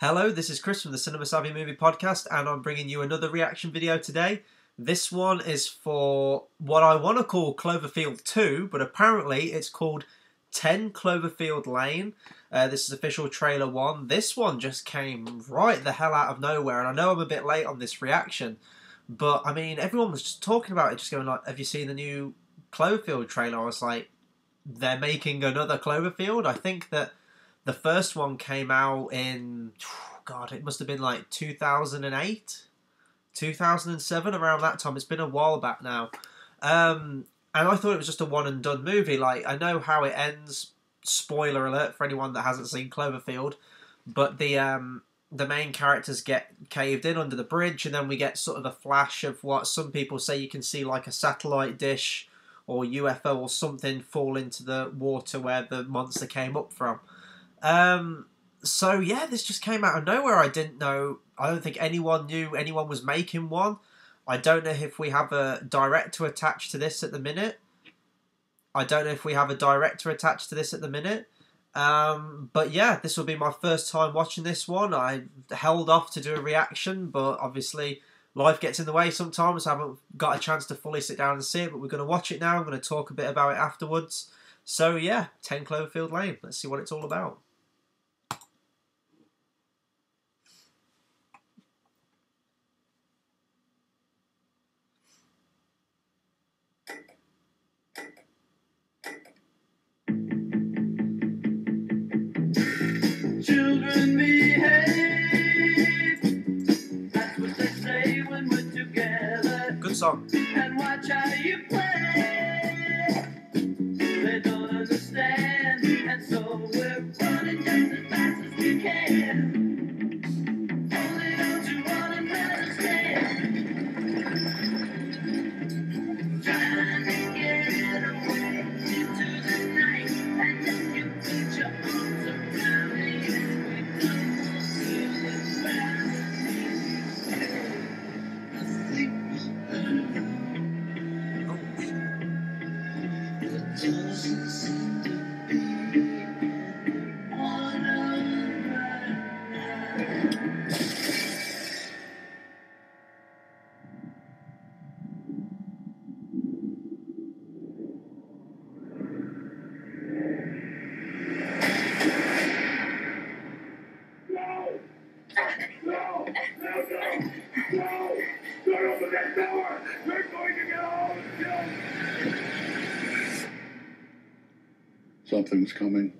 Hello, this is Chris from the Cinema Savvy Movie Podcast, and I'm bringing you another reaction video today. This one is for what I want to call Cloverfield 2, but apparently it's called 10 Cloverfield Lane. This is official trailer 1. This one just came right the hell out of nowhere, and I know I'm a bit late on this reaction, but I mean, everyone was just talking about it, just going like, have you seen the new Cloverfield trailer? I was like, they're making another Cloverfield? I think that the first one came out in, God, it must have been like 2008, 2007, around that time. It's been a while back now. And I thought it was just a one and done movie. Like, I know how it ends. Spoiler alert for anyone that hasn't seen Cloverfield. But the main characters get caved in under the bridge, and then we get sort of a flash of what some people say you can see, like a satellite dish or UFO or something fall into the water where the monster came up from. So yeah, this just came out of nowhere. I didn't know. I don't think anyone knew anyone was making one. I don't know if we have a director attached to this at the minute. But yeah, this will be my first time watching this one. I held off to do a reaction, but obviously life gets in the way sometimes. I haven't got a chance to fully sit down and see it, but we're going to watch it now. I'm going to talk a bit about it afterwards. So yeah, 10 Cloverfield Lane. Let's see what it's all about. Children behave. That's what they say when we're together. Good song. And watch how you play. They don't understand, and so we're running just as fast as we can. Only don't you want to understand. Trying to get away into the night, and then you put your arms around me. No! Don't open that door! You're going to get all killed! Something's coming.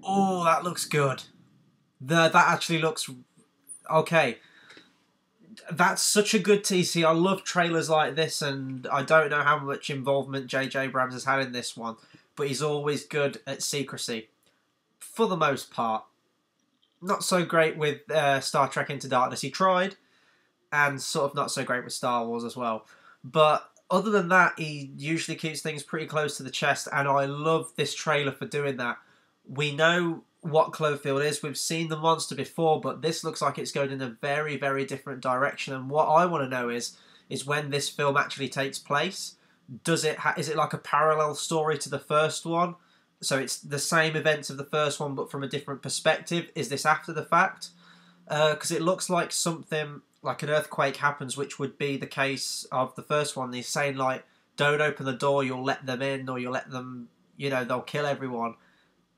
Oh, that looks good. That actually looks okay. That's such a good TC. I love trailers like this, and I don't know how much involvement J.J. Abrams has had in this one, but he's always good at secrecy, for the most part. Not so great with Star Trek Into Darkness. He tried, and sort of not so great with Star Wars as well. But other than that, he usually keeps things pretty close to the chest, and I love this trailer for doing that. We know what Cloverfield is. We've seen the monster before, but this looks like it's going in a very, very different direction. And what I want to know is when this film actually takes place. Is it like a parallel story to the first one? So it's the same events of the first one, but from a different perspective. Is this after the fact? Because it looks like something like an earthquake happens, which would be the case of the first one. He's saying like, "Don't open the door. You'll let them in, or you'll let them. You know, they'll kill everyone."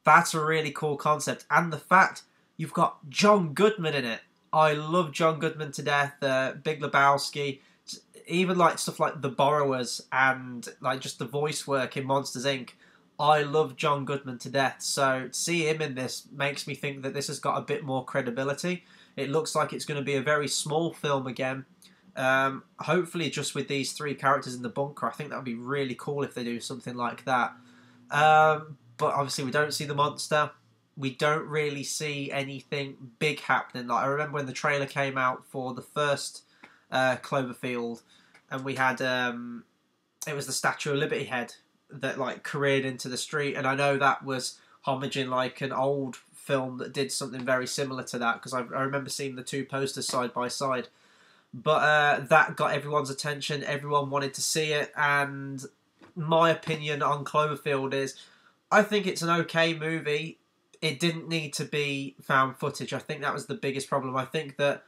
That's a really cool concept. And the fact you've got John Goodman in it. I love John Goodman to death. Big Lebowski. Even like stuff like The Borrowers and like just the voice work in Monsters, Inc. I love John Goodman to death. So to see him in this makes me think that this has got a bit more credibility. It looks like it's going to be a very small film again. Hopefully just with these three characters in the bunker. I think that would be really cool if they do something like that. But obviously we don't see the monster. We don't really see anything big happening. Like I remember when the trailer came out for the first Cloverfield, and we had it was the Statue of Liberty head that like careered into the street, and I know that was homaging like an old film that did something very similar to that, because I remember seeing the two posters side by side. But that got everyone's attention. Everyone wanted to see it, and my opinion on Cloverfield is, I think it's an okay movie. It didn't need to be found footage. I think that was the biggest problem. I think that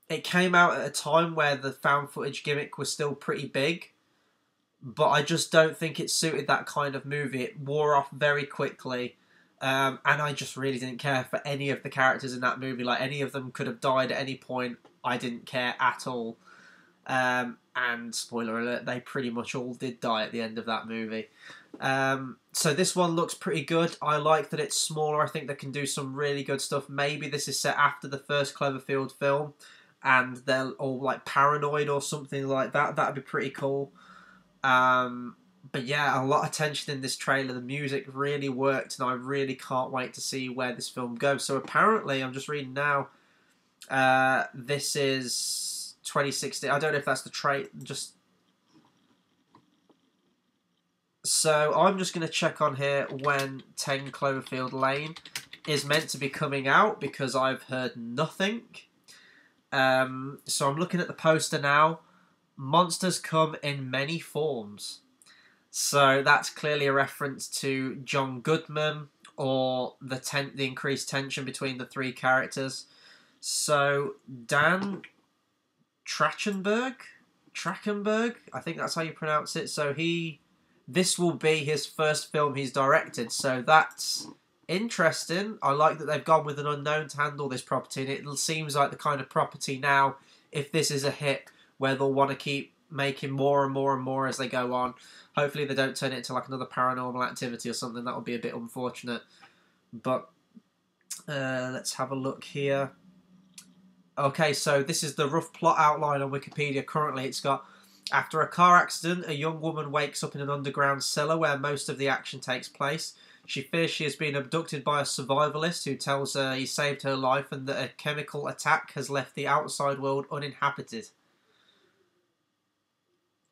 it came out at a time where the found footage gimmick was still pretty big, but I just don't think it suited that kind of movie. It wore off very quickly. And I just really didn't care for any of the characters in that movie. Like, any of them could have died at any point. I didn't care at all. And spoiler alert, they pretty much all did die at the end of that movie. So this one looks pretty good. I like that it's smaller. I think they can do some really good stuff. Maybe this is set after the first Cloverfield film, and they're all like paranoid or something like that. That'd be pretty cool. But yeah, a lot of tension in this trailer. The music really worked, and I really can't wait to see where this film goes. So apparently, I'm just reading now, this is 2016. I don't know if that's the So I'm just going to check on here when 10 Cloverfield Lane is meant to be coming out, because I've heard nothing. So I'm looking at the poster now. Monsters come in many forms. So that's clearly a reference to John Goodman, or the increased tension between the three characters. So Dan Trachtenberg, I think that's how you pronounce it. So this will be his first film he's directed. So that's interesting. I like that they've gone with an unknown to handle this property, and it seems like the kind of property now, if this is a hit, where they'll want to keep making more and more and more as they go on. Hopefully they don't turn it into like another Paranormal Activity or something. That would be a bit unfortunate. But let's have a look here. Okay, so this is the rough plot outline on Wikipedia. Currently it's got, after a car accident, a young woman wakes up in an underground cellar where most of the action takes place. She fears she has been abducted by a survivalist who tells her he saved her life and that a chemical attack has left the outside world uninhabited.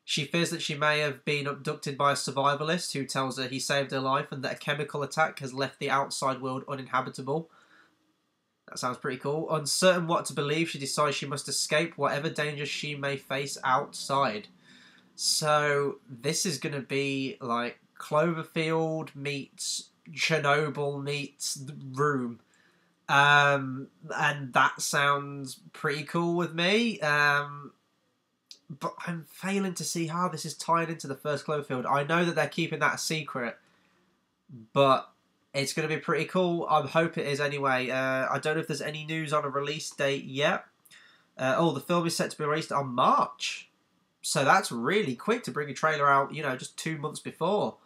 She fears that she may have been abducted by a survivalist who tells her he saved her life and that a chemical attack has left the outside world uninhabitable. That sounds pretty cool. Uncertain what to believe, she decides she must escape whatever dangers she may face outside. So this is going to be like Cloverfield meets Chernobyl meets The Room. And that sounds pretty cool with me. But I'm failing to see how this is tied into the first Cloverfield. I know that they're keeping that a secret, but it's going to be pretty cool. I hope it is anyway. I don't know if there's any news on a release date yet. The film is set to be released on March. So that's really quick to bring a trailer out, just 2 months before.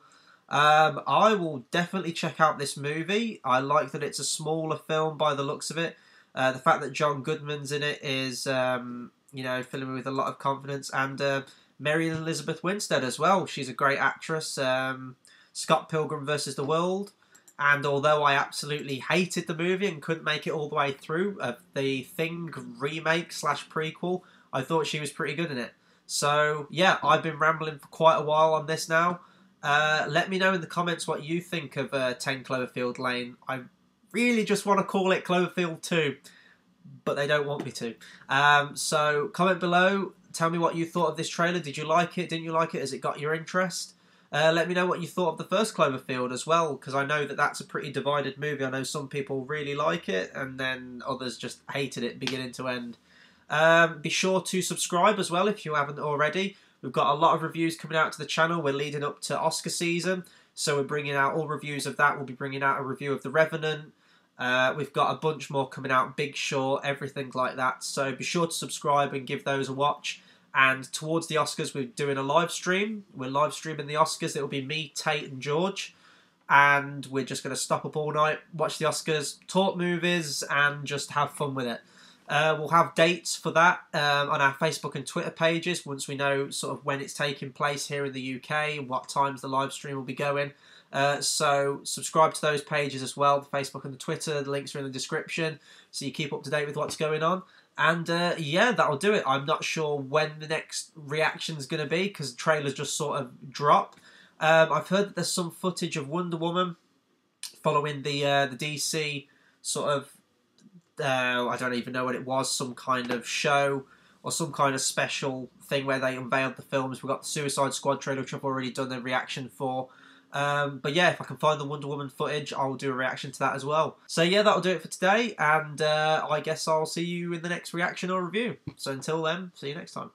I will definitely check out this movie. I like that it's a smaller film by the looks of it. The fact that John Goodman's in it is, filling me with a lot of confidence. And Mary Elizabeth Winstead as well. She's a great actress. Scott Pilgrim vs. the World. And although I absolutely hated the movie and couldn't make it all the way through, the Thing remake / prequel, I thought she was pretty good in it. So, yeah, I've been rambling for quite a while on this now. Let me know in the comments what you think of 10 Cloverfield Lane. I really just want to call it Cloverfield 2, but they don't want me to. So, comment below. Tell me what you thought of this trailer. Did you like it? Didn't you like it? Has it got your interest? Let me know what you thought of the first Cloverfield as well, because I know that that's a pretty divided movie. I know some people really like it, and then others just hated it beginning to end. Be sure to subscribe as well if you haven't already. We've got a lot of reviews coming out to the channel. We're leading up to Oscar season, so we're bringing out all reviews of that. We'll be bringing out a review of The Revenant. We've got a bunch more coming out, Big Short, everything like that. So be sure to subscribe and give those a watch. And towards the Oscars, we're doing a live stream. We're live streaming the Oscars. It'll be me, Tate, and George. And we're just going to stop up all night, watch the Oscars, talk movies, and just have fun with it. We'll have dates for that on our Facebook and Twitter pages once we know sort of when it's taking place here in the UK and what times the live stream will be going. So subscribe to those pages as well, the Facebook and the Twitter. The links are in the description, so you keep up to date with what's going on. And yeah, that'll do it. I'm not sure when the next reaction is going to be because the trailers just sort of drop. I've heard that there's some footage of Wonder Woman following the DC sort of, I don't even know what it was, some kind of show or some kind of special thing where they unveiled the films. We've got the Suicide Squad trailer, which I've already done a reaction for. But yeah, if I can find the Wonder Woman footage, I'll do a reaction to that as well. So yeah, that'll do it for today, and I guess I'll see you in the next reaction or review. So until then, see you next time.